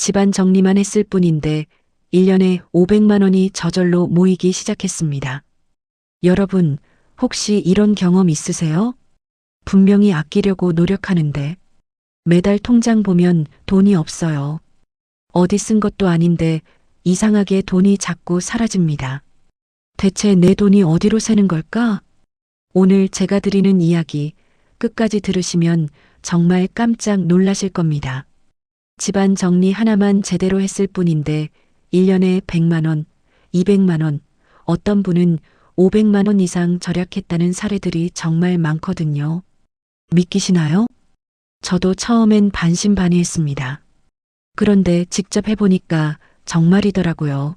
집안 정리만 했을 뿐인데 1년에 500만 원이 저절로 모이기 시작했습니다. 여러분, 혹시 이런 경험 있으세요? 분명히 아끼려고 노력하는데 매달 통장 보면 돈이 없어요. 어디 쓴 것도 아닌데 이상하게 돈이 자꾸 사라집니다. 대체 내 돈이 어디로 새는 걸까? 오늘 제가 드리는 이야기 끝까지 들으시면 정말 깜짝 놀라실 겁니다. 집안 정리 하나만 제대로 했을 뿐인데 1년에 100만 원, 200만 원, 어떤 분은 500만 원 이상 절약했다는 사례들이 정말 많거든요. 믿기시나요? 저도 처음엔 반신반의했습니다. 그런데 직접 해보니까 정말이더라고요.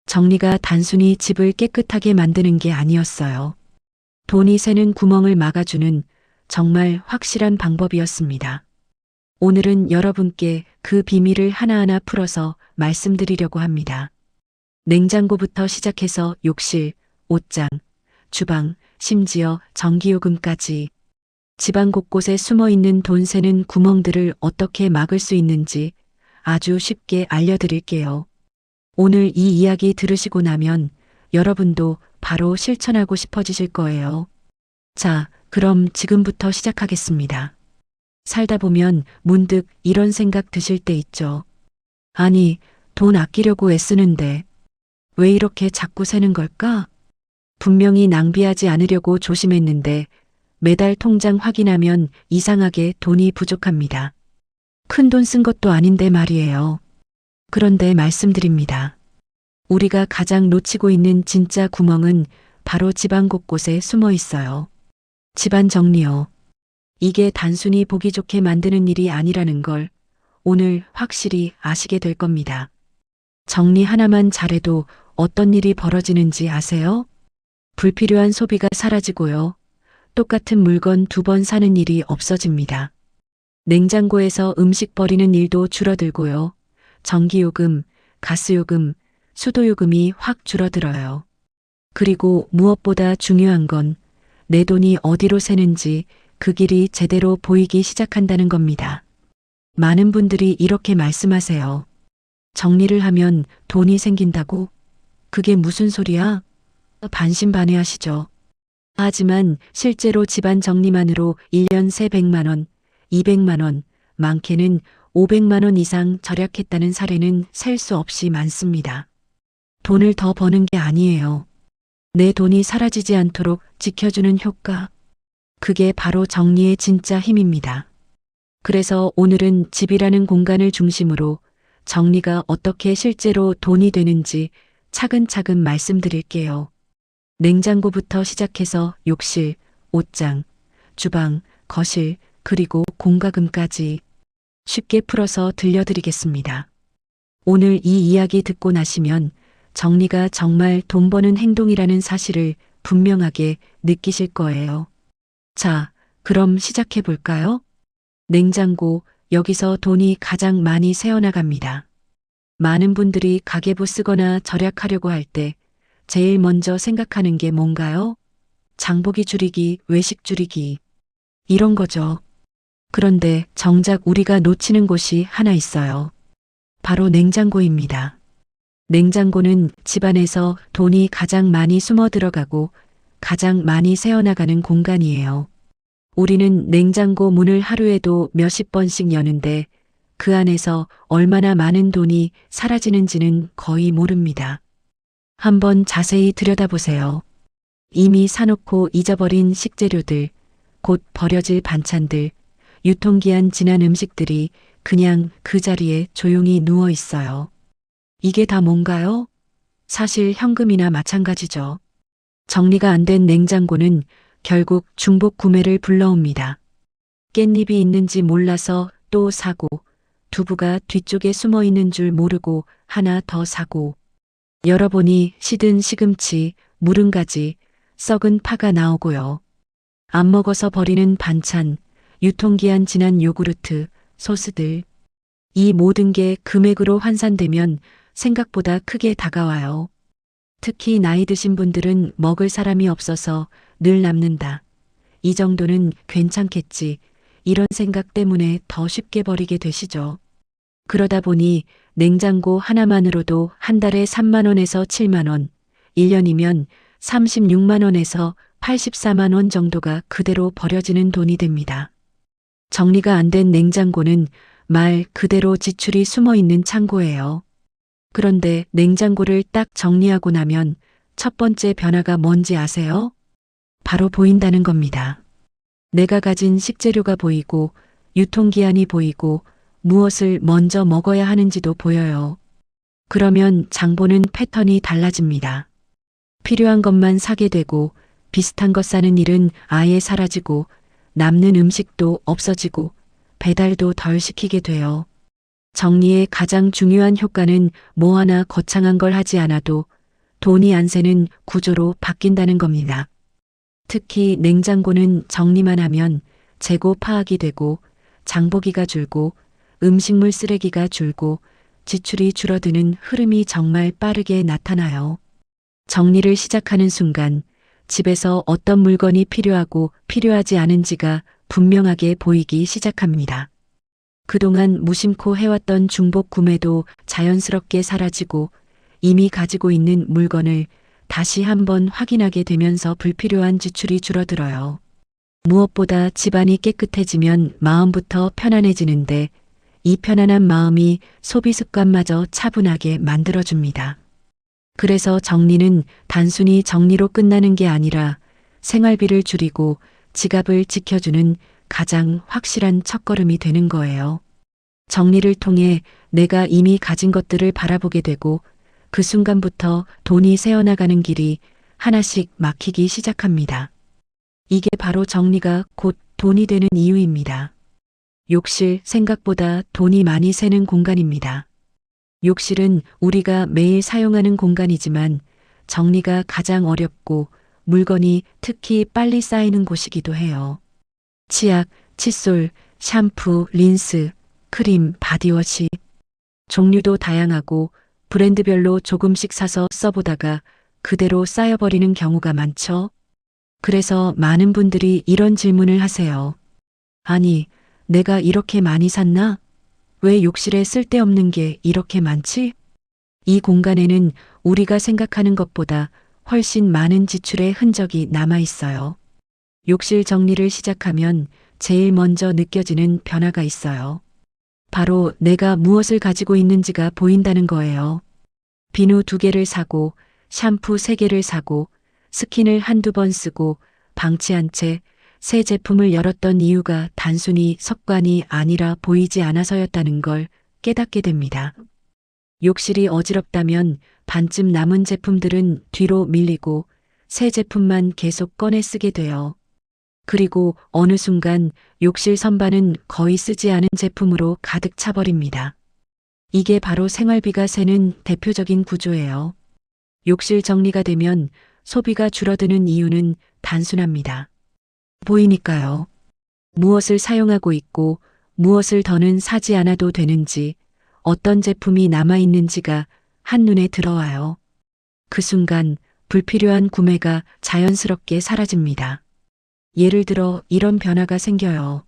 정리가 단순히 집을 깨끗하게 만드는 게 아니었어요. 돈이 새는 구멍을 막아주는 정말 확실한 방법이었습니다. 오늘은 여러분께 그 비밀을 하나하나 풀어서 말씀드리려고 합니다. 냉장고부터 시작해서 욕실, 옷장, 주방, 심지어 전기요금까지 집안 곳곳에 숨어 있는 돈 새는 구멍들을 어떻게 막을 수 있는지 아주 쉽게 알려드릴게요. 오늘 이 이야기 들으시고 나면 여러분도 바로 실천하고 싶어지실 거예요. 자, 그럼 지금부터 시작하겠습니다. 살다 보면 문득 이런 생각 드실 때 있죠. 아니, 돈 아끼려고 애쓰는데 왜 이렇게 자꾸 새는 걸까? 분명히 낭비하지 않으려고 조심했는데 매달 통장 확인하면 이상하게 돈이 부족합니다. 큰돈 쓴 것도 아닌데 말이에요. 그런데 말씀드립니다. 우리가 가장 놓치고 있는 진짜 구멍은 바로 집안 곳곳에 숨어 있어요. 집안 정리요. 이게 단순히 보기 좋게 만드는 일이 아니라는 걸 오늘 확실히 아시게 될 겁니다. 정리 하나만 잘해도 어떤 일이 벌어지는지 아세요? 불필요한 소비가 사라지고요. 똑같은 물건 2번 사는 일이 없어집니다. 냉장고에서 음식 버리는 일도 줄어들고요. 전기요금, 가스요금, 수도요금이 확 줄어들어요. 그리고 무엇보다 중요한 건 내 돈이 어디로 새는지 그 길이 제대로 보이기 시작한다는 겁니다. 많은 분들이 이렇게 말씀하세요. 정리를 하면 돈이 생긴다고? 그게 무슨 소리야? 반신반의하시죠. 하지만 실제로 집안 정리만으로 1년 새 100만 원, 200만 원, 많게는 500만 원 이상 절약했다는 사례는 셀 수 없이 많습니다. 돈을 더 버는 게 아니에요. 내 돈이 사라지지 않도록 지켜주는 효과. 그게 바로 정리의 진짜 힘입니다. 그래서 오늘은 집이라는 공간을 중심으로 정리가 어떻게 실제로 돈이 되는지 차근차근 말씀드릴게요. 냉장고부터 시작해서 욕실, 옷장, 주방, 거실, 그리고 공과금까지 쉽게 풀어서 들려드리겠습니다. 오늘 이 이야기 듣고 나시면 정리가 정말 돈 버는 행동이라는 사실을 분명하게 느끼실 거예요. 자, 그럼 시작해 볼까요? 냉장고, 여기서 돈이 가장 많이 새어나갑니다. 많은 분들이 가계부 쓰거나 절약하려고 할 때 제일 먼저 생각하는 게 뭔가요? 장보기 줄이기, 외식 줄이기. 이런 거죠. 그런데 정작 우리가 놓치는 곳이 하나 있어요. 바로 냉장고입니다. 냉장고는 집안에서 돈이 가장 많이 숨어 들어가고 가장 많이 새어나가는 공간이에요. 우리는 냉장고 문을 하루에도 몇십 번씩 여는데 그 안에서 얼마나 많은 돈이 사라지는지는 거의 모릅니다. 한번 자세히 들여다보세요. 이미 사놓고 잊어버린 식재료들, 곧 버려질 반찬들, 유통기한 지난 음식들이 그냥 그 자리에 조용히 누워 있어요. 이게 다 뭔가요? 사실 현금이나 마찬가지죠. 정리가 안 된 냉장고는 결국 중복 구매를 불러옵니다. 깻잎이 있는지 몰라서 또 사고, 두부가 뒤쪽에 숨어 있는 줄 모르고 하나 더 사고, 열어보니 시든 시금치, 무릉가지, 썩은 파가 나오고요. 안 먹어서 버리는 반찬, 유통기한 지난 요구르트, 소스들. 이 모든 게 금액으로 환산되면 생각보다 크게 다가와요. 특히 나이 드신 분들은 먹을 사람이 없어서 늘 남는다. 이 정도는 괜찮겠지. 이런 생각 때문에 더 쉽게 버리게 되시죠. 그러다 보니 냉장고 하나만으로도 한 달에 3만 원에서 7만 원, 1년이면 36만 원에서 84만 원 정도가 그대로 버려지는 돈이 됩니다. 정리가 안 된 냉장고는 말 그대로 지출이 숨어 있는 창고예요. 그런데 냉장고를 딱 정리하고 나면 첫 번째 변화가 뭔지 아세요? 바로 보인다는 겁니다. 내가 가진 식재료가 보이고 유통기한이 보이고 무엇을 먼저 먹어야 하는지도 보여요. 그러면 장보는 패턴이 달라집니다. 필요한 것만 사게 되고 비슷한 것 사는 일은 아예 사라지고 남는 음식도 없어지고 배달도 덜 시키게 돼요. 정리의 가장 중요한 효과는 뭐 하나 거창한 걸 하지 않아도 돈이 안 새는 구조로 바뀐다는 겁니다. 특히 냉장고는 정리만 하면 재고 파악이 되고 장보기가 줄고 음식물 쓰레기가 줄고 지출이 줄어드는 흐름이 정말 빠르게 나타나요. 정리를 시작하는 순간 집에서 어떤 물건이 필요하고 필요하지 않은지가 분명하게 보이기 시작합니다. 그동안 무심코 해왔던 중복 구매도 자연스럽게 사라지고 이미 가지고 있는 물건을 다시 한번 확인하게 되면서 불필요한 지출이 줄어들어요. 무엇보다 집안이 깨끗해지면 마음부터 편안해지는데 이 편안한 마음이 소비 습관마저 차분하게 만들어줍니다. 그래서 정리는 단순히 정리로 끝나는 게 아니라 생활비를 줄이고 지갑을 지켜주는 가장 확실한 첫걸음이 되는 거예요. 정리를 통해 내가 이미 가진 것들을 바라보게 되고 그 순간부터 돈이 새어나가는 길이 하나씩 막히기 시작합니다. 이게 바로 정리가 곧 돈이 되는 이유입니다. 욕실 생각보다 돈이 많이 새는 공간입니다. 욕실은 우리가 매일 사용하는 공간이지만 정리가 가장 어렵고 물건이 특히 빨리 쌓이는 곳이기도 해요. 치약, 칫솔, 샴푸, 린스, 크림, 바디워시. 종류도 다양하고 브랜드별로 조금씩 사서 써보다가 그대로 쌓여버리는 경우가 많죠. 그래서 많은 분들이 이런 질문을 하세요. 아니, 내가 이렇게 많이 샀나? 왜 욕실에 쓸데없는 게 이렇게 많지? 이 공간에는 우리가 생각하는 것보다 훨씬 많은 지출의 흔적이 남아 있어요. 욕실 정리를 시작하면 제일 먼저 느껴지는 변화가 있어요. 바로 내가 무엇을 가지고 있는지가 보인다는 거예요. 비누 2개를 사고 샴푸 3개를 사고 스킨을 한두 번 쓰고 방치한 채 새 제품을 열었던 이유가 단순히 습관이 아니라 보이지 않아서였다는 걸 깨닫게 됩니다. 욕실이 어지럽다면 반쯤 남은 제품들은 뒤로 밀리고 새 제품만 계속 꺼내 쓰게 돼요. 그리고 어느 순간 욕실 선반은 거의 쓰지 않은 제품으로 가득 차버립니다. 이게 바로 생활비가 새는 대표적인 구조예요. 욕실 정리가 되면 소비가 줄어드는 이유는 단순합니다. 보이니까요. 무엇을 사용하고 있고 무엇을 더는 사지 않아도 되는지, 어떤 제품이 남아있는지가 한눈에 들어와요. 그 순간 불필요한 구매가 자연스럽게 사라집니다. 예를 들어 이런 변화가 생겨요.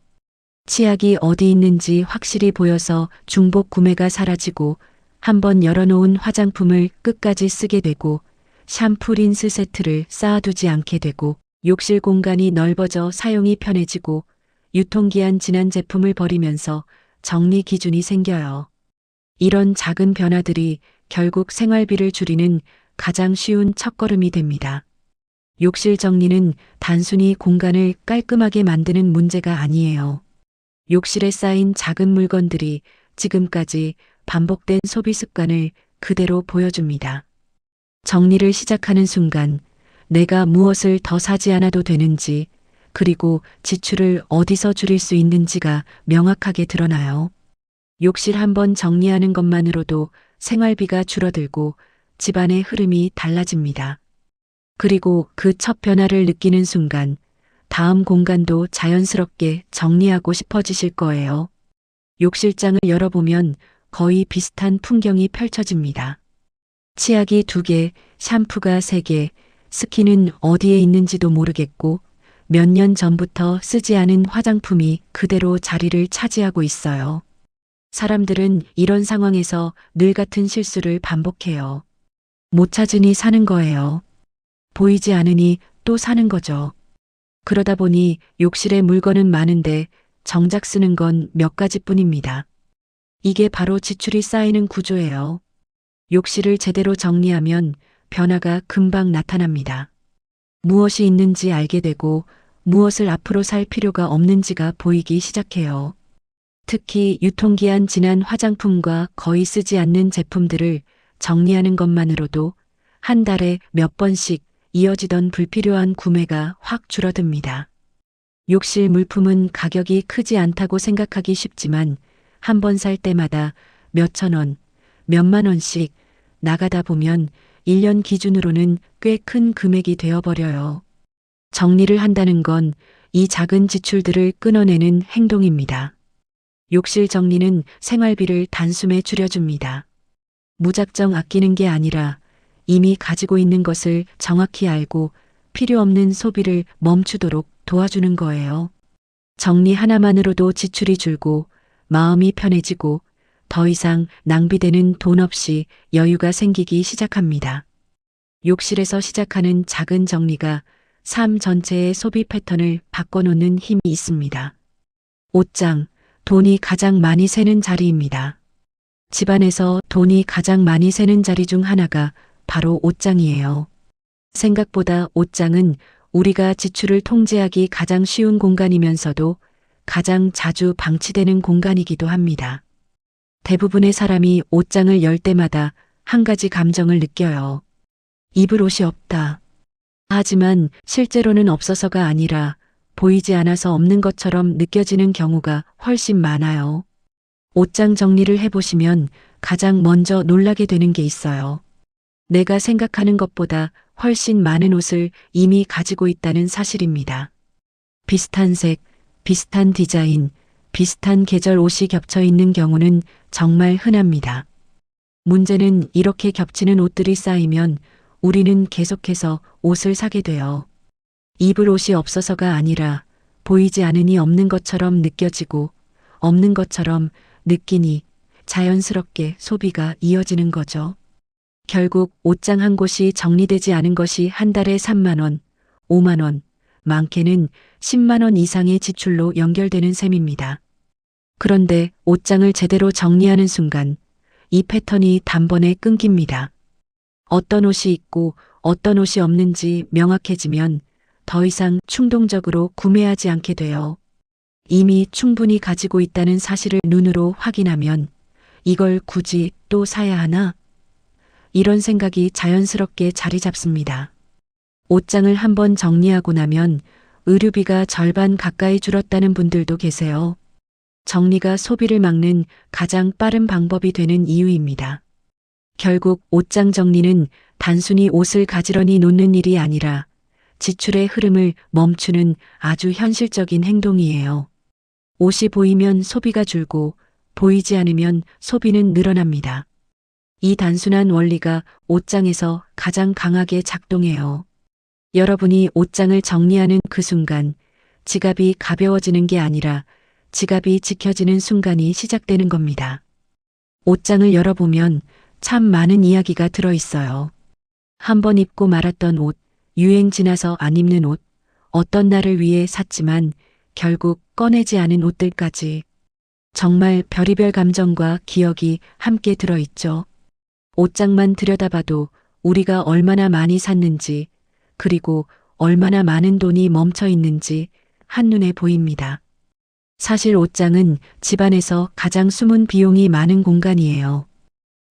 치약이 어디 있는지 확실히 보여서 중복 구매가 사라지고 한번 열어놓은 화장품을 끝까지 쓰게 되고 샴푸 린스 세트를 쌓아두지 않게 되고 욕실 공간이 넓어져 사용이 편해지고 유통기한 지난 제품을 버리면서 정리 기준이 생겨요. 이런 작은 변화들이 결국 생활비를 줄이는 가장 쉬운 첫걸음이 됩니다. 욕실 정리는 단순히 공간을 깔끔하게 만드는 문제가 아니에요. 욕실에 쌓인 작은 물건들이 지금까지 반복된 소비 습관을 그대로 보여줍니다. 정리를 시작하는 순간 내가 무엇을 더 사지 않아도 되는지, 그리고 지출을 어디서 줄일 수 있는지가 명확하게 드러나요. 욕실 한번 정리하는 것만으로도 생활비가 줄어들고 집안의 흐름이 달라집니다. 그리고 그 첫 변화를 느끼는 순간 다음 공간도 자연스럽게 정리하고 싶어지실 거예요. 욕실장을 열어보면 거의 비슷한 풍경이 펼쳐집니다. 치약이 2개, 샴푸가 3개, 스킨은 어디에 있는지도 모르겠고 몇 년 전부터 쓰지 않은 화장품이 그대로 자리를 차지하고 있어요. 사람들은 이런 상황에서 늘 같은 실수를 반복해요. 못 찾으니 사는 거예요. 보이지 않으니 또 사는 거죠. 그러다 보니 욕실에 물건은 많은데 정작 쓰는 건 몇 가지뿐입니다. 이게 바로 지출이 쌓이는 구조예요. 욕실을 제대로 정리하면 변화가 금방 나타납니다. 무엇이 있는지 알게 되고 무엇을 앞으로 살 필요가 없는지가 보이기 시작해요. 특히 유통기한 지난 화장품과 거의 쓰지 않는 제품들을 정리하는 것만으로도 한 달에 몇 번씩 이어지던 불필요한 구매가 확 줄어듭니다. 욕실 물품은 가격이 크지 않다고 생각하기 쉽지만 한 번 살 때마다 몇천 원, 몇만 원씩 나가다 보면 1년 기준으로는 꽤 큰 금액이 되어버려요. 정리를 한다는 건 이 작은 지출들을 끊어내는 행동입니다. 욕실 정리는 생활비를 단숨에 줄여줍니다. 무작정 아끼는 게 아니라 이미 가지고 있는 것을 정확히 알고 필요 없는 소비를 멈추도록 도와주는 거예요. 정리 하나만으로도 지출이 줄고 마음이 편해지고 더 이상 낭비되는 돈 없이 여유가 생기기 시작합니다. 욕실에서 시작하는 작은 정리가 삶 전체의 소비 패턴을 바꿔놓는 힘이 있습니다. 옷장, 돈이 가장 많이 새는 자리입니다. 집안에서 돈이 가장 많이 새는 자리 중 하나가 바로 옷장이에요. 생각보다 옷장은 우리가 지출을 통제하기 가장 쉬운 공간이면서도 가장 자주 방치되는 공간이기도 합니다. 대부분의 사람이 옷장을 열 때마다 한 가지 감정을 느껴요. 입을 옷이 없다. 하지만 실제로는 없어서가 아니라 보이지 않아서 없는 것처럼 느껴지는 경우가 훨씬 많아요. 옷장 정리를 해보시면 가장 먼저 놀라게 되는 게 있어요. 내가 생각하는 것보다 훨씬 많은 옷을 이미 가지고 있다는 사실입니다. 비슷한 색, 비슷한 디자인, 비슷한 계절 옷이 겹쳐 있는 경우는 정말 흔합니다. 문제는 이렇게 겹치는 옷들이 쌓이면 우리는 계속해서 옷을 사게 돼요. 입을 옷이 없어서가 아니라 보이지 않으니 없는 것처럼 느껴지고 없는 것처럼 느끼니 자연스럽게 소비가 이어지는 거죠. 결국 옷장 한 곳이 정리되지 않은 것이 한 달에 3만 원, 5만 원, 많게는 10만 원 이상의 지출로 연결되는 셈입니다. 그런데 옷장을 제대로 정리하는 순간 이 패턴이 단번에 끊깁니다. 어떤 옷이 있고 어떤 옷이 없는지 명확해지면 더 이상 충동적으로 구매하지 않게 돼요. 이미 충분히 가지고 있다는 사실을 눈으로 확인하면 이걸 굳이 또 사야 하나? 이런 생각이 자연스럽게 자리 잡습니다. 옷장을 한번 정리하고 나면 의류비가 절반 가까이 줄었다는 분들도 계세요. 정리가 소비를 막는 가장 빠른 방법이 되는 이유입니다. 결국 옷장 정리는 단순히 옷을 가지런히 놓는 일이 아니라 지출의 흐름을 멈추는 아주 현실적인 행동이에요. 옷이 보이면 소비가 줄고 보이지 않으면 소비는 늘어납니다. 이 단순한 원리가 옷장에서 가장 강하게 작동해요. 여러분이 옷장을 정리하는 그 순간 지갑이 가벼워지는 게 아니라 지갑이 지켜지는 순간이 시작되는 겁니다. 옷장을 열어보면 참 많은 이야기가 들어있어요. 한번 입고 말았던 옷, 유행 지나서 안 입는 옷, 어떤 날을 위해 샀지만 결국 꺼내지 않은 옷들까지. 정말 별의별 감정과 기억이 함께 들어있죠. 옷장만 들여다봐도 우리가 얼마나 많이 샀는지, 그리고 얼마나 많은 돈이 멈춰 있는지 한눈에 보입니다. 사실 옷장은 집안에서 가장 숨은 비용이 많은 공간이에요.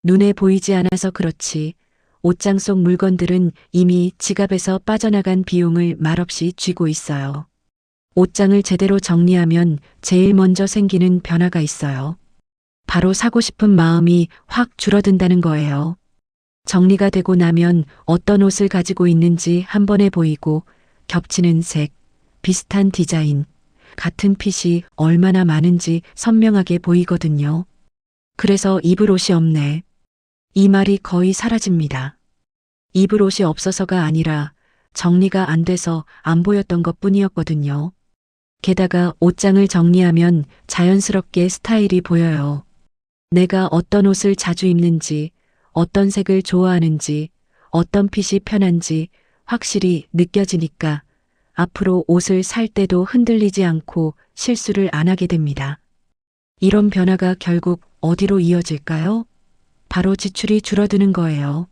눈에 보이지 않아서 그렇지 옷장 속 물건들은 이미 지갑에서 빠져나간 비용을 말없이 쥐고 있어요. 옷장을 제대로 정리하면 제일 먼저 생기는 변화가 있어요. 바로 사고 싶은 마음이 확 줄어든다는 거예요. 정리가 되고 나면 어떤 옷을 가지고 있는지 한 번에 보이고 겹치는 색, 비슷한 디자인, 같은 핏이 얼마나 많은지 선명하게 보이거든요. 그래서 입을 옷이 없네. 이 말이 거의 사라집니다. 입을 옷이 없어서가 아니라 정리가 안 돼서 안 보였던 것 뿐이었거든요. 게다가 옷장을 정리하면 자연스럽게 스타일이 보여요. 내가 어떤 옷을 자주 입는지, 어떤 색을 좋아하는지, 어떤 핏이 편한지 확실히 느껴지니까 앞으로 옷을 살 때도 흔들리지 않고 실수를 안 하게 됩니다. 이런 변화가 결국 어디로 이어질까요? 바로 지출이 줄어드는 거예요.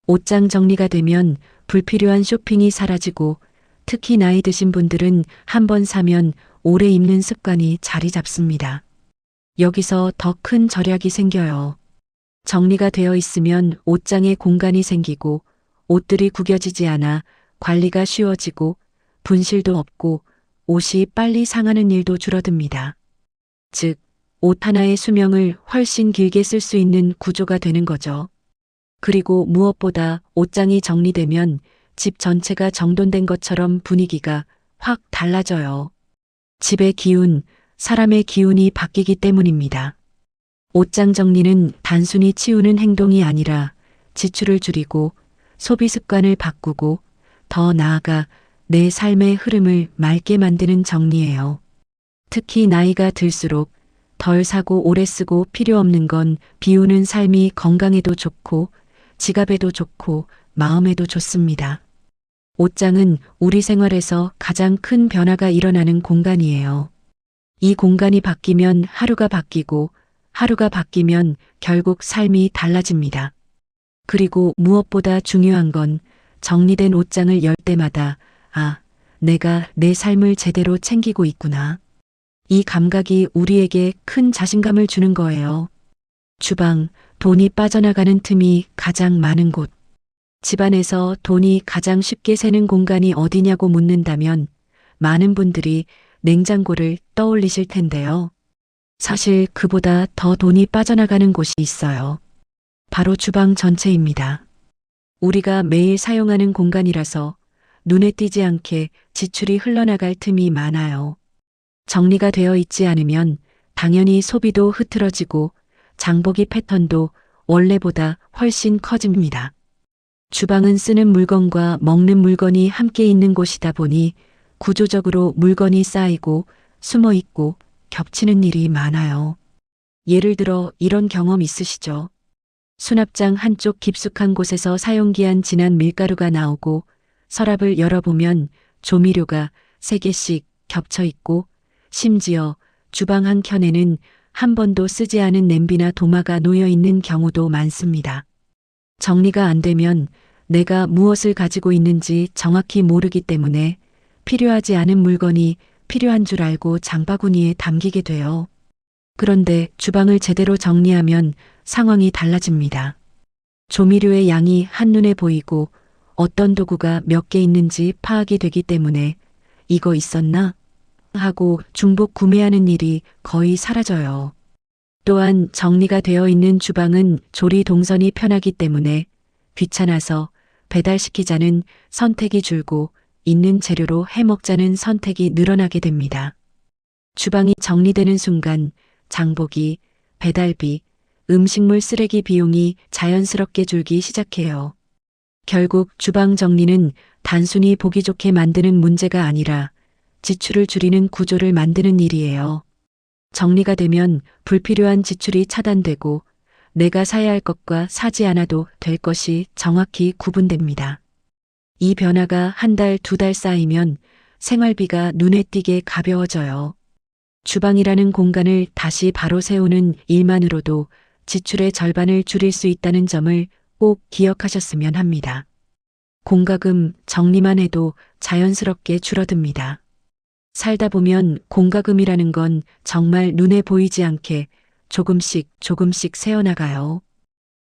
옷장 정리가 되면 불필요한 쇼핑이 사라지고 특히 나이 드신 분들은 한 번 사면 오래 입는 습관이 자리 잡습니다. 여기서 더 큰 절약이 생겨요. 정리가 되어 있으면 옷장에 공간이 생기고 옷들이 구겨지지 않아 관리가 쉬워지고 분실도 없고 옷이 빨리 상하는 일도 줄어듭니다. 즉, 옷 하나의 수명을 훨씬 길게 쓸 수 있는 구조가 되는 거죠. 그리고 무엇보다 옷장이 정리되면 집 전체가 정돈된 것처럼 분위기가 확 달라져요. 집의 기운, 사람의 기운이 바뀌기 때문입니다. 옷장 정리는 단순히 치우는 행동이 아니라 지출을 줄이고 소비 습관을 바꾸고 더 나아가 내 삶의 흐름을 맑게 만드는 정리예요. 특히 나이가 들수록 덜 사고 오래 쓰고 필요 없는 건 비우는 삶이 건강에도 좋고 지갑에도 좋고 마음에도 좋습니다. 옷장은 우리 생활에서 가장 큰 변화가 일어나는 공간이에요. 이 공간이 바뀌면 하루가 바뀌고 하루가 바뀌면 결국 삶이 달라집니다. 그리고 무엇보다 중요한 건 정리된 옷장을 열 때마다 아, 내가 내 삶을 제대로 챙기고 있구나. 이 감각이 우리에게 큰 자신감을 주는 거예요. 주방, 돈이 빠져나가는 틈이 가장 많은 곳. 집안에서 돈이 가장 쉽게 새는 공간이 어디냐고 묻는다면 많은 분들이 냉장고를 떠올리실 텐데요. 사실 그보다 더 돈이 빠져나가는 곳이 있어요. 바로 주방 전체입니다. 우리가 매일 사용하는 공간이라서 눈에 띄지 않게 지출이 흘러나갈 틈이 많아요. 정리가 되어 있지 않으면 당연히 소비도 흐트러지고 장보기 패턴도 원래보다 훨씬 커집니다. 주방은 쓰는 물건과 먹는 물건이 함께 있는 곳이다 보니 구조적으로 물건이 쌓이고 숨어 있고 겹치는 일이 많아요. 예를 들어 이런 경험 있으시죠? 수납장 한쪽 깊숙한 곳에서 사용기한 진한 밀가루가 나오고 서랍을 열어보면 조미료가 3개씩 겹쳐 있고 심지어 주방 한 켠에는 한 번도 쓰지 않은 냄비나 도마가 놓여 있는 경우도 많습니다. 정리가 안 되면 내가 무엇을 가지고 있는지 정확히 모르기 때문에 필요하지 않은 물건이 필요한 줄 알고 장바구니에 담기게 돼요. 그런데 주방을 제대로 정리하면 상황이 달라집니다. 조미료의 양이 한눈에 보이고 어떤 도구가 몇 개 있는지 파악이 되기 때문에 이거 있었나? 하고 중복 구매하는 일이 거의 사라져요. 또한 정리가 되어 있는 주방은 조리 동선이 편하기 때문에 귀찮아서 배달시키자는 선택이 줄고 있는 재료로 해먹자는 선택이 늘어나게 됩니다. 주방이 정리되는 순간 장보기, 배달비, 음식물 쓰레기 비용이 자연스럽게 줄기 시작해요. 결국 주방 정리는 단순히 보기 좋게 만드는 문제가 아니라 지출을 줄이는 구조를 만드는 일이에요. 정리가 되면 불필요한 지출이 차단되고 내가 사야 할 것과 사지 않아도 될 것이 정확히 구분됩니다. 이 변화가 한 달, 2달 쌓이면 생활비가 눈에 띄게 가벼워져요. 주방이라는 공간을 다시 바로 세우는 일만으로도 지출의 절반을 줄일 수 있다는 점을 꼭 기억하셨으면 합니다. 공과금 정리만 해도 자연스럽게 줄어듭니다. 살다 보면 공과금이라는 건 정말 눈에 보이지 않게 조금씩 새어나가요.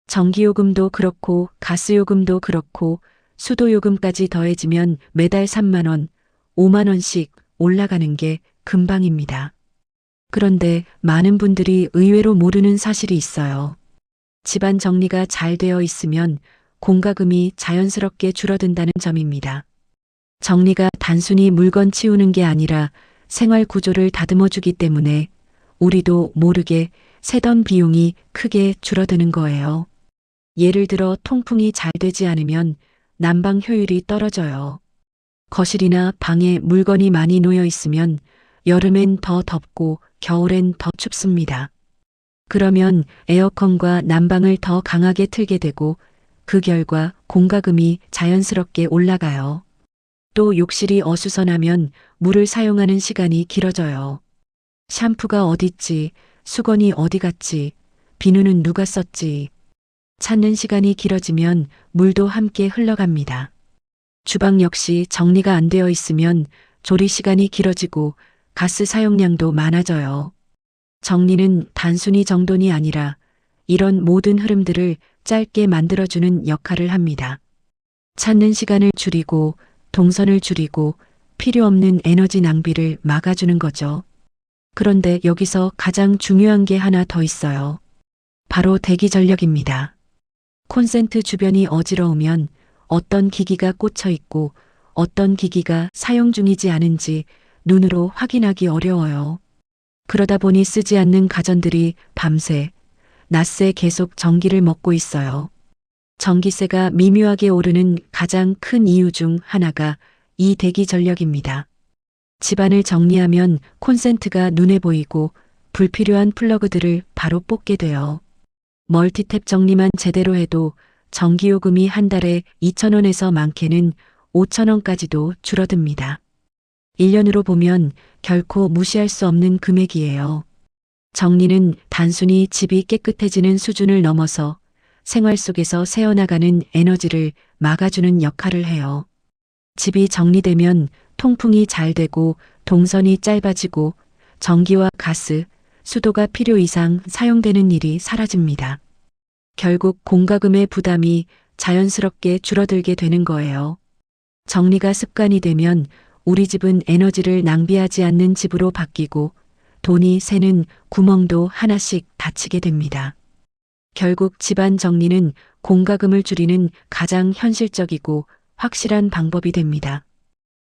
전기요금도 그렇고 가스요금도 그렇고 수도요금까지 더해지면 매달 3만 원, 5만 원씩 올라가는 게 금방입니다. 그런데 많은 분들이 의외로 모르는 사실이 있어요. 집안 정리가 잘 되어 있으면 공과금이 자연스럽게 줄어든다는 점입니다. 정리가 단순히 물건 치우는 게 아니라 생활 구조를 다듬어 주기 때문에 우리도 모르게 세던 비용이 크게 줄어드는 거예요. 예를 들어 통풍이 잘 되지 않으면 난방 효율이 떨어져요. 거실이나 방에 물건이 많이 놓여 있으면 여름엔 더 덥고 겨울엔 더 춥습니다. 그러면 에어컨과 난방을 더 강하게 틀게 되고 그 결과 공과금이 자연스럽게 올라가요. 또 욕실이 어수선하면 물을 사용하는 시간이 길어져요. 샴푸가 어딨지, 수건이 어디 갔지, 비누는 누가 썼지. 찾는 시간이 길어지면 물도 함께 흘러갑니다. 주방 역시 정리가 안 되어 있으면 조리 시간이 길어지고 가스 사용량도 많아져요. 정리는 단순히 정돈이 아니라 이런 모든 흐름들을 짧게 만들어주는 역할을 합니다. 찾는 시간을 줄이고 동선을 줄이고 필요 없는 에너지 낭비를 막아주는 거죠. 그런데 여기서 가장 중요한 게 하나 더 있어요. 바로 대기 전력입니다. 콘센트 주변이 어지러우면 어떤 기기가 꽂혀 있고 어떤 기기가 사용 중이지 않은지 눈으로 확인하기 어려워요. 그러다 보니 쓰지 않는 가전들이 밤새, 낮새 계속 전기를 먹고 있어요. 전기세가 미묘하게 오르는 가장 큰 이유 중 하나가 이 대기 전력입니다. 집안을 정리하면 콘센트가 눈에 보이고 불필요한 플러그들을 바로 뽑게 돼요. 멀티탭 정리만 제대로 해도 전기요금이 한 달에 2,000원에서 많게는 5,000원까지도 줄어듭니다. 1년으로 보면 결코 무시할 수 없는 금액이에요. 정리는 단순히 집이 깨끗해지는 수준을 넘어서 생활 속에서 새어나가는 에너지를 막아주는 역할을 해요. 집이 정리되면 통풍이 잘 되고 동선이 짧아지고 전기와 가스, 수도가 필요 이상 사용되는 일이 사라집니다. 결국 공과금의 부담이 자연스럽게 줄어들게 되는 거예요. 정리가 습관이 되면 우리 집은 에너지를 낭비하지 않는 집으로 바뀌고 돈이 새는 구멍도 하나씩 닫히게 됩니다. 결국 집안 정리는 공과금을 줄이는 가장 현실적이고 확실한 방법이 됩니다.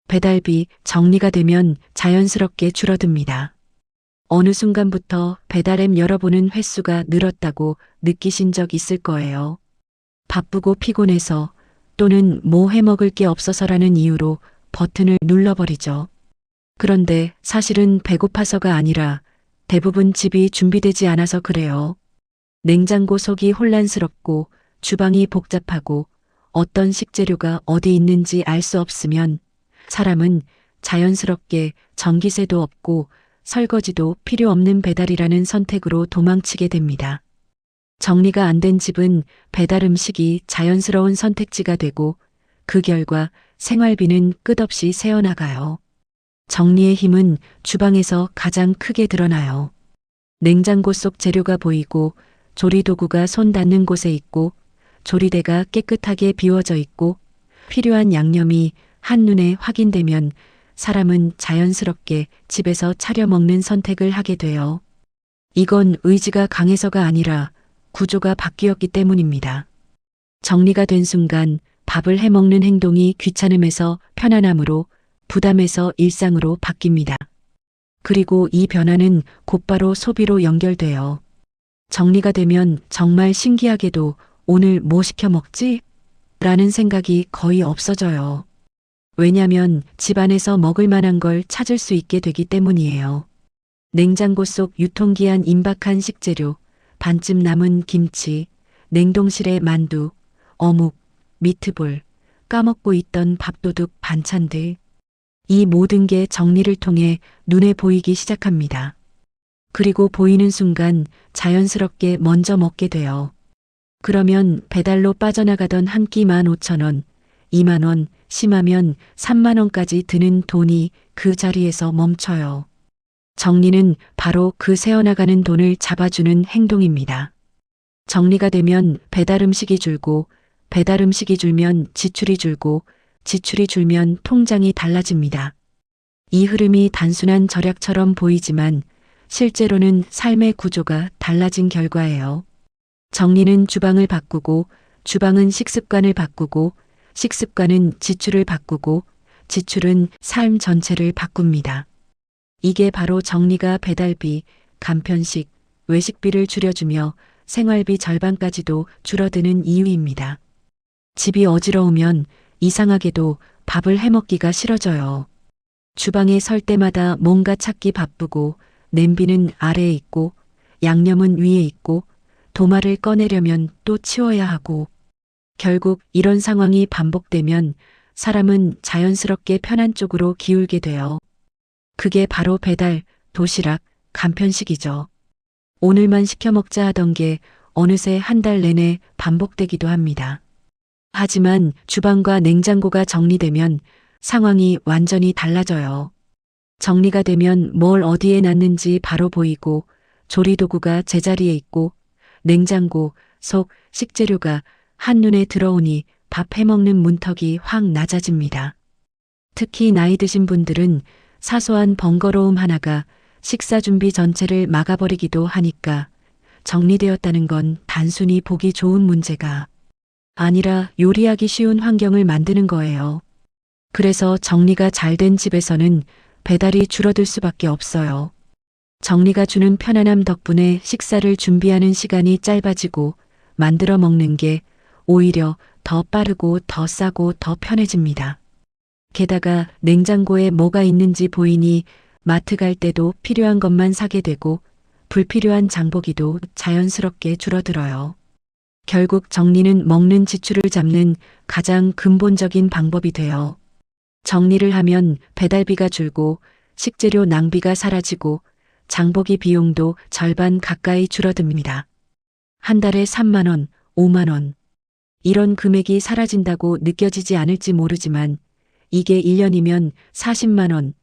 배달비 정리가 되면 자연스럽게 줄어듭니다. 어느 순간부터 배달앱 열어보는 횟수가 늘었다고 느끼신 적 있을 거예요. 바쁘고 피곤해서 또는 뭐 해먹을 게 없어서라는 이유로 버튼을 눌러버리죠. 그런데 사실은 배고파서가 아니라 대부분 집이 준비되지 않아서 그래요. 냉장고 속이 혼란스럽고 주방이 복잡하고 어떤 식재료가 어디 있는지 알 수 없으면 사람은 자연스럽게 전기세도 없고 설거지도 필요 없는 배달이라는 선택으로 도망치게 됩니다. 정리가 안 된 집은 배달 음식이 자연스러운 선택지가 되고 그 결과 생활비는 끝없이 새어나가요. 정리의 힘은 주방에서 가장 크게 드러나요. 냉장고 속 재료가 보이고 조리도구가 손 닿는 곳에 있고 조리대가 깨끗하게 비워져 있고 필요한 양념이 한눈에 확인되면 사람은 자연스럽게 집에서 차려 먹는 선택을 하게 돼요. 이건 의지가 강해서가 아니라 구조가 바뀌었기 때문입니다. 정리가 된 순간 밥을 해먹는 행동이 귀찮음에서 편안함으로 부담에서 일상으로 바뀝니다. 그리고 이 변화는 곧바로 소비로 연결돼요. 정리가 되면 정말 신기하게도 오늘 뭐 시켜 먹지? 라는 생각이 거의 없어져요. 왜냐면 집안에서 먹을 만한 걸 찾을 수 있게 되기 때문이에요. 냉장고 속 유통기한 임박한 식재료, 반쯤 남은 김치, 냉동실의 만두, 어묵, 미트볼, 까먹고 있던 밥도둑 반찬들. 이 모든 게 정리를 통해 눈에 보이기 시작합니다. 그리고 보이는 순간 자연스럽게 먼저 먹게 돼요. 그러면 배달로 빠져나가던 한 끼 15,000원, 2만 원, 심하면 3만 원까지 드는 돈이 그 자리에서 멈춰요. 정리는 바로 그 새어나가는 돈을 잡아주는 행동입니다. 정리가 되면 배달 음식이 줄고 배달 음식이 줄면 지출이 줄고 지출이 줄면 통장이 달라집니다. 이 흐름이 단순한 절약처럼 보이지만 실제로는 삶의 구조가 달라진 결과예요. 정리는 주방을 바꾸고 주방은 식습관을 바꾸고 식습관은 지출을 바꾸고 지출은 삶 전체를 바꿉니다. 이게 바로 정리가 배달비, 간편식, 외식비를 줄여주며 생활비 절반까지도 줄어드는 이유입니다. 집이 어지러우면 이상하게도 밥을 해먹기가 싫어져요. 주방에 설 때마다 뭔가 찾기 바쁘고 냄비는 아래에 있고 양념은 위에 있고 도마를 꺼내려면 또 치워야 하고 결국 이런 상황이 반복되면 사람은 자연스럽게 편한 쪽으로 기울게 돼요. 그게 바로 배달, 도시락, 간편식이죠. 오늘만 시켜 먹자 하던 게 어느새 한 달 내내 반복되기도 합니다. 하지만 주방과 냉장고가 정리되면 상황이 완전히 달라져요. 정리가 되면 뭘 어디에 놨는지 바로 보이고 조리도구가 제자리에 있고 냉장고 속 식재료가 한눈에 들어오니 밥 해먹는 문턱이 확 낮아집니다. 특히 나이 드신 분들은 사소한 번거로움 하나가 식사 준비 전체를 막아버리기도 하니까 정리되었다는 건 단순히 보기 좋은 문제가 아니라 요리하기 쉬운 환경을 만드는 거예요. 그래서 정리가 잘 된 집에서는 배달이 줄어들 수밖에 없어요. 정리가 주는 편안함 덕분에 식사를 준비하는 시간이 짧아지고 만들어 먹는 게 오히려 더 빠르고 더 싸고 더 편해집니다. 게다가 냉장고에 뭐가 있는지 보이니 마트 갈 때도 필요한 것만 사게 되고 불필요한 장보기도 자연스럽게 줄어들어요. 결국 정리는 먹는 지출을 잡는 가장 근본적인 방법이 돼요. 정리를 하면 배달비가 줄고 식재료 낭비가 사라지고 장보기 비용도 절반 가까이 줄어듭니다. 한 달에 3만 원, 5만 원. 이런 금액이 사라진다고 느껴지지 않을지 모르지만 이게 1년이면 40만 원,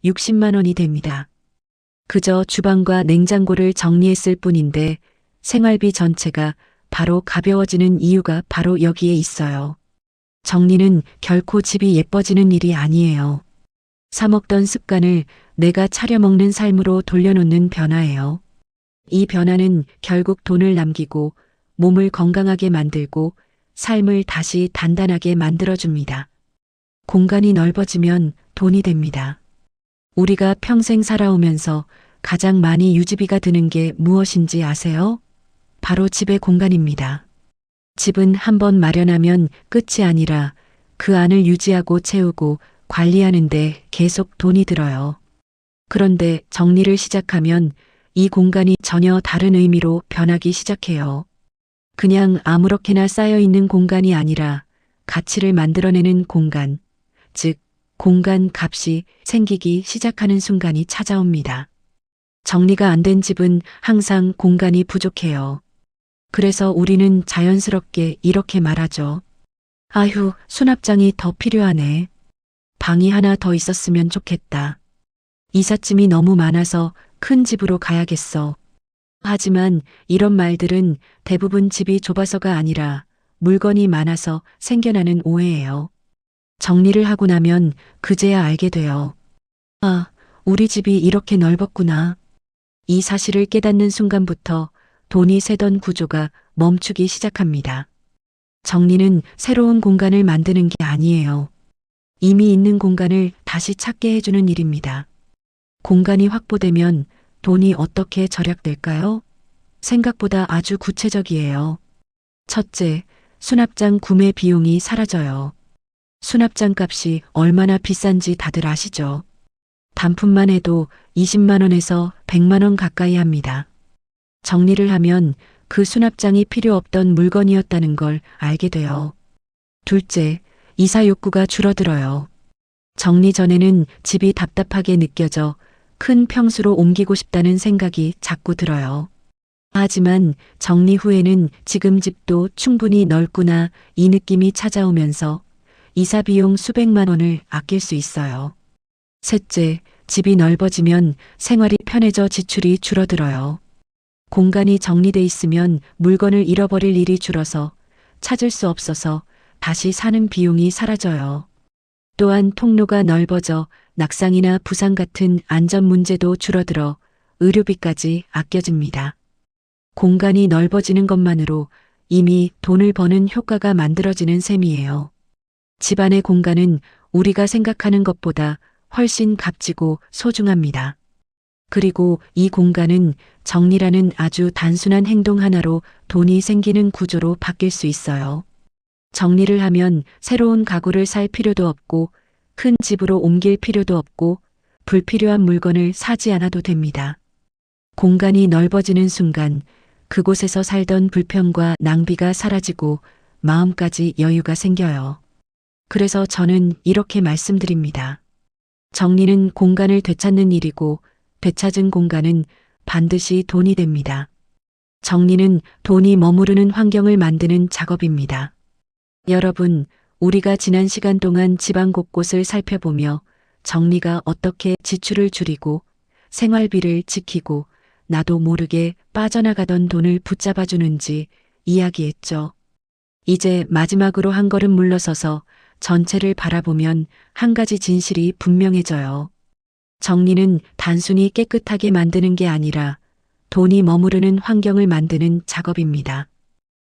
60만 원이 됩니다. 그저 주방과 냉장고를 정리했을 뿐인데 생활비 전체가 바로 가벼워지는 이유가 바로 여기에 있어요. 정리는 결코 집이 예뻐지는 일이 아니에요. 사 먹던 습관을 내가 차려 먹는 삶으로 돌려놓는 변화예요. 이 변화는 결국 돈을 남기고 몸을 건강하게 만들고 삶을 다시 단단하게 만들어줍니다. 공간이 넓어지면 돈이 됩니다. 우리가 평생 살아오면서 가장 많이 유지비가 드는 게 무엇인지 아세요? 바로 집의 공간입니다. 집은 한번 마련하면 끝이 아니라 그 안을 유지하고 채우고 관리하는데 계속 돈이 들어요. 그런데 정리를 시작하면 이 공간이 전혀 다른 의미로 변하기 시작해요. 그냥 아무렇게나 쌓여있는 공간이 아니라 가치를 만들어내는 공간, 즉 공간 값이 생기기 시작하는 순간이 찾아옵니다. 정리가 안 된 집은 항상 공간이 부족해요. 그래서 우리는 자연스럽게 이렇게 말하죠. 아휴, 수납장이 더 필요하네. 방이 하나 더 있었으면 좋겠다. 이삿짐이 너무 많아서 큰 집으로 가야겠어. 하지만 이런 말들은 대부분 집이 좁아서가 아니라 물건이 많아서 생겨나는 오해예요. 정리를 하고 나면 그제야 알게 돼요. 아, 우리 집이 이렇게 넓었구나. 이 사실을 깨닫는 순간부터 돈이 새던 구조가 멈추기 시작합니다. 정리는 새로운 공간을 만드는 게 아니에요. 이미 있는 공간을 다시 찾게 해주는 일입니다. 공간이 확보되면 돈이 어떻게 절약될까요? 생각보다 아주 구체적이에요. 첫째, 수납장 구매 비용이 사라져요. 수납장 값이 얼마나 비싼지 다들 아시죠? 단품만 해도 20만 원에서 100만 원 가까이 합니다. 정리를 하면 그 수납장이 필요 없던 물건이었다는 걸 알게 돼요. 둘째, 이사 욕구가 줄어들어요. 정리 전에는 집이 답답하게 느껴져 큰 평수로 옮기고 싶다는 생각이 자꾸 들어요. 하지만 정리 후에는 지금 집도 충분히 넓구나 이 느낌이 찾아오면서 이사 비용 수백만 원을 아낄 수 있어요. 셋째, 집이 넓어지면 생활이 편해져 지출이 줄어들어요. 공간이 정리돼 있으면 물건을 잃어버릴 일이 줄어서 찾을 수 없어서 다시 사는 비용이 사라져요. 또한 통로가 넓어져 낙상이나 부상 같은 안전 문제도 줄어들어 의료비까지 아껴집니다. 공간이 넓어지는 것만으로 이미 돈을 버는 효과가 만들어지는 셈이에요. 집안의 공간은 우리가 생각하는 것보다 훨씬 값지고 소중합니다. 그리고 이 공간은 정리라는 아주 단순한 행동 하나로 돈이 생기는 구조로 바뀔 수 있어요. 정리를 하면 새로운 가구를 살 필요도 없고 큰 집으로 옮길 필요도 없고 불필요한 물건을 사지 않아도 됩니다. 공간이 넓어지는 순간 그곳에서 살던 불평과 낭비가 사라지고 마음까지 여유가 생겨요. 그래서 저는 이렇게 말씀드립니다. 정리는 공간을 되찾는 일이고 되찾은 공간은 반드시 돈이 됩니다. 정리는 돈이 머무르는 환경을 만드는 작업입니다. 여러분, 우리가 지난 시간 동안 집안 곳곳을 살펴보며 정리가 어떻게 지출을 줄이고 생활비를 지키고 나도 모르게 빠져나가던 돈을 붙잡아 주는지 이야기했죠. 이제 마지막으로 한 걸음 물러서서 전체를 바라보면 한 가지 진실이 분명해져요. 정리는 단순히 깨끗하게 만드는 게 아니라 돈이 머무르는 환경을 만드는 작업입니다.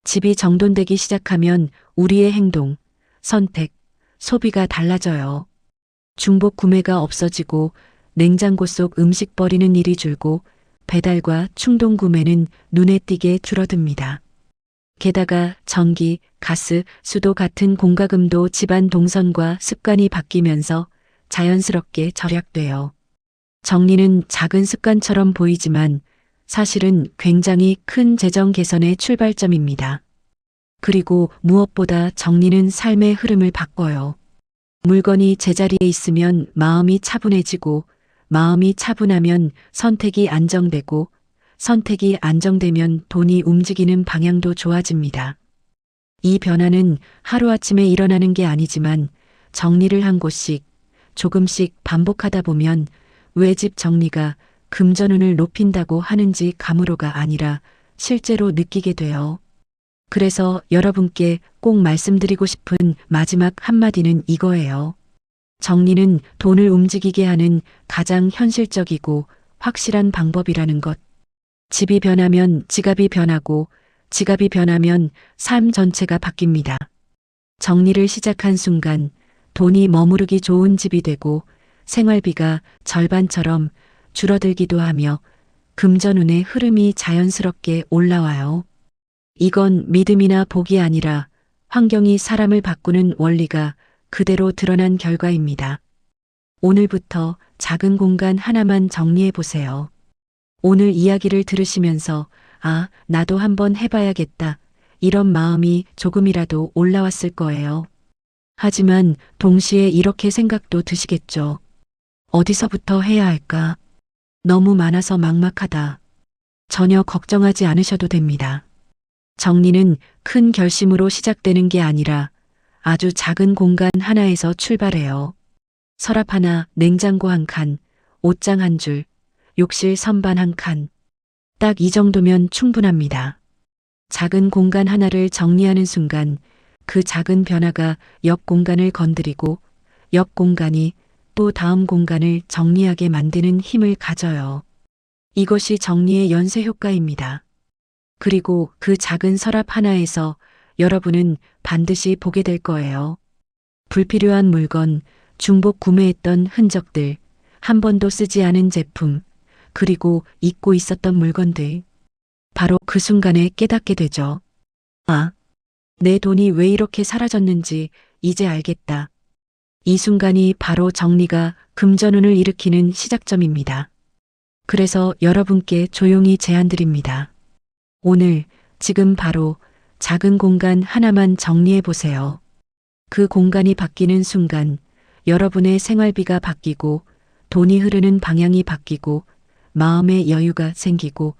집이 정돈되기 시작하면 우리의 행동, 선택, 소비가 달라져요. 중복 구매가 없어지고 냉장고 속 음식 버리는 일이 줄고 배달과 충동 구매는 눈에 띄게 줄어듭니다. 게다가 전기, 가스, 수도 같은 공과금도 집안 동선과 습관이 바뀌면서 자연스럽게 절약돼요. 정리는 작은 습관처럼 보이지만 사실은 굉장히 큰 재정 개선의 출발점입니다. 그리고 무엇보다 정리는 삶의 흐름을 바꿔요. 물건이 제자리에 있으면 마음이 차분해지고 마음이 차분하면 선택이 안정되고 선택이 안정되면 돈이 움직이는 방향도 좋아집니다. 이 변화는 하루아침에 일어나는 게 아니지만 정리를 한 곳씩 조금씩 반복하다 보면 왜 집 정리가 금전운을 높인다고 하는지 감으로가 아니라 실제로 느끼게 돼요. 그래서 여러분께 꼭 말씀드리고 싶은 마지막 한마디는 이거예요. 정리는 돈을 움직이게 하는 가장 현실적이고 확실한 방법이라는 것. 집이 변하면 지갑이 변하고 지갑이 변하면 삶 전체가 바뀝니다. 정리를 시작한 순간 돈이 머무르기 좋은 집이 되고 생활비가 절반처럼 줄어들기도 하며 금전운의 흐름이 자연스럽게 올라와요. 이건 믿음이나 복이 아니라 환경이 사람을 바꾸는 원리가 그대로 드러난 결과입니다. 오늘부터 작은 공간 하나만 정리해 보세요. 오늘 이야기를 들으시면서 아, 나도 한번 해봐야겠다. 이런 마음이 조금이라도 올라왔을 거예요. 하지만 동시에 이렇게 생각도 드시겠죠. 어디서부터 해야 할까? 너무 많아서 막막하다. 전혀 걱정하지 않으셔도 됩니다. 정리는 큰 결심으로 시작되는 게 아니라 아주 작은 공간 하나에서 출발해요. 서랍 하나, 냉장고 한 칸, 옷장 한 줄, 욕실 선반 한 칸. 딱 이 정도면 충분합니다. 작은 공간 하나를 정리하는 순간 그 작은 변화가 옆 공간을 건드리고 옆 공간이 또 다음 공간을 정리하게 만드는 힘을 가져요. 이것이 정리의 연쇄 효과입니다. 그리고 그 작은 서랍 하나에서 여러분은 반드시 보게 될 거예요. 불필요한 물건, 중복 구매했던 흔적들, 한 번도 쓰지 않은 제품, 그리고 잊고 있었던 물건들. 바로 그 순간에 깨닫게 되죠. 아, 내 돈이 왜 이렇게 사라졌는지 이제 알겠다. 이 순간이 바로 정리가 금전운을 일으키는 시작점입니다. 그래서 여러분께 조용히 제안드립니다. 오늘, 지금 바로 작은 공간 하나만 정리해 보세요. 그 공간이 바뀌는 순간 여러분의 생활비가 바뀌고 돈이 흐르는 방향이 바뀌고 마음의 여유가 생기고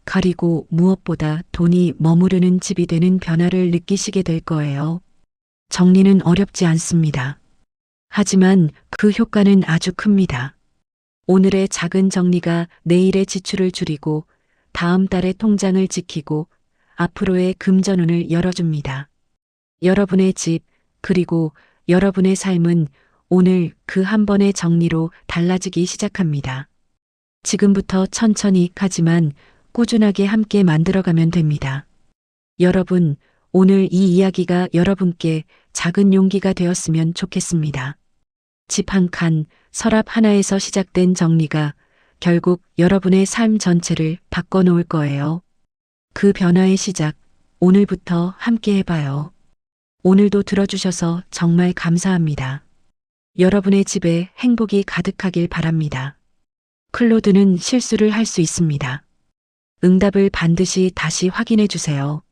그리고 무엇보다 돈이 머무르는 집이 되는 변화를 느끼시게 될 거예요. 정리는 어렵지 않습니다. 하지만 그 효과는 아주 큽니다. 오늘의 작은 정리가 내일의 지출을 줄이고 다음 달의 통장을 지키고 앞으로의 금전운을 열어줍니다. 여러분의 집 그리고 여러분의 삶은 오늘 그 한 번의 정리로 달라지기 시작합니다. 지금부터 천천히 하지만 꾸준하게 함께 만들어가면 됩니다. 여러분, 오늘 이 이야기가 여러분께 작은 용기가 되었으면 좋겠습니다. 집 한 칸, 서랍 하나에서 시작된 정리가 결국 여러분의 삶 전체를 바꿔놓을 거예요. 그 변화의 시작, 오늘부터 함께 해봐요. 오늘도 들어주셔서 정말 감사합니다. 여러분의 집에 행복이 가득하길 바랍니다. 클로드는 실수를 할 수 있습니다. 응답을 반드시 다시 확인해 주세요.